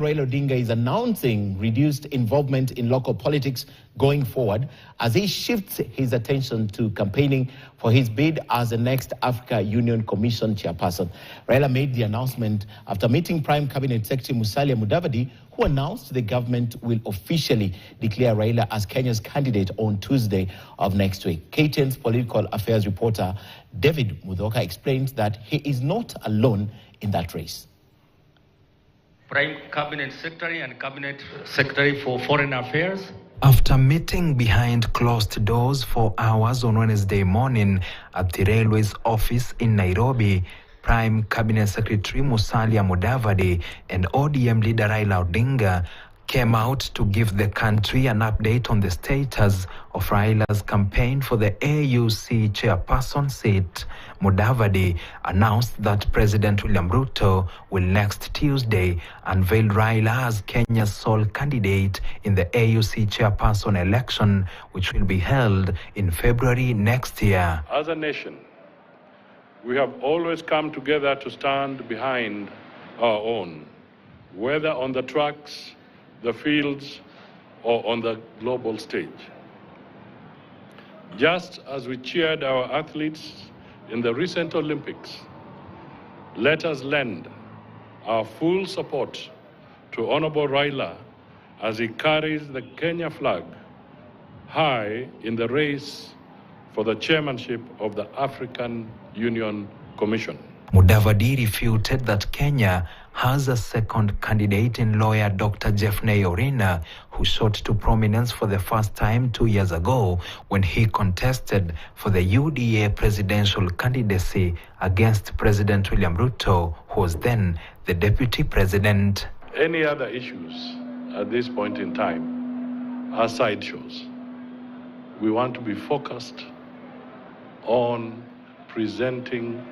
Raila Odinga is announcing reduced involvement in local politics going forward as he shifts his attention to campaigning for his bid as the next Africa Union Commission chairperson. Raila made the announcement after meeting Prime Cabinet Secretary Musalia Mudavadi, who announced the government will officially declare Raila as Kenya's candidate on Tuesday of next week. KTN's political affairs reporter David Mudhoka explains that he is not alone in that race. Prime Cabinet Secretary and Cabinet Secretary for Foreign Affairs. After meeting behind closed doors for hours on Wednesday morning at the railway's office in Nairobi, Prime Cabinet Secretary Musalia Mudavadi and ODM leader Raila Odinga came out to give the country an update on the status of Raila's campaign for the AUC chairperson seat. Mudavadi announced that President William Ruto will next Tuesday unveil Raila as Kenya's sole candidate in the AUC chairperson election, which will be held in February next year. As a nation, we have always come together to stand behind our own, whether on the tracks, the fields, or on the global stage. Just as we cheered our athletes in the recent Olympics, let us lend our full support to Honorable Raila as he carries the Kenya flag high in the race for the chairmanship of the African Union Commission. Mudavadi refuted that Kenya has a second candidate in lawyer Dr. Jeffney Orina, who shot to prominence for the first time 2 years ago when he contested for the UDA presidential candidacy against President William Ruto, who was then the deputy president. Any other issues at this point in time are sideshows. We want to be focused on presenting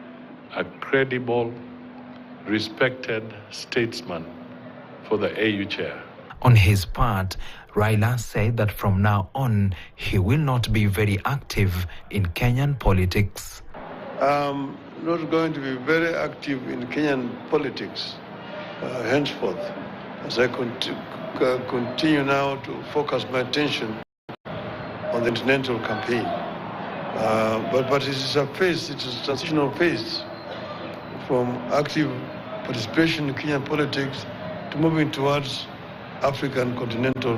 a credible, respected statesman for the AU chair. On his part, Raila said that from now on, he will not be very active in Kenyan politics. I'm not going to be very active in Kenyan politics henceforth, as I continue now to focus my attention on the continental campaign. But it is a phase, it is a transitional phase from active participation in Kenyan politics to moving towards African continental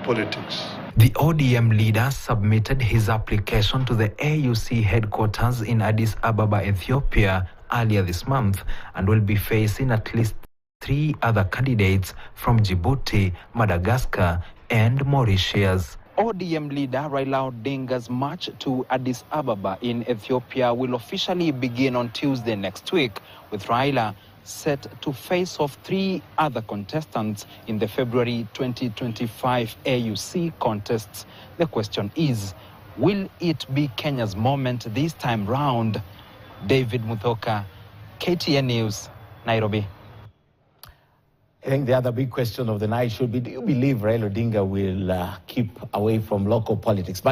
politics. The ODM leader submitted his application to the AUC headquarters in Addis Ababa, Ethiopia, earlier this month and will be facing at least 3 other candidates from Djibouti, Madagascar, and Mauritius. ODM leader Raila Odinga's march to Addis Ababa in Ethiopia will officially begin on Tuesday next week, with Raila set to face off 3 other contestants in the February 2025 AUC contests. The question is, will it be Kenya's moment this time round? David Mudhoka, KTN News, Nairobi. I think the other big question of the night should be, do you believe Raila Odinga will keep away from local politics? But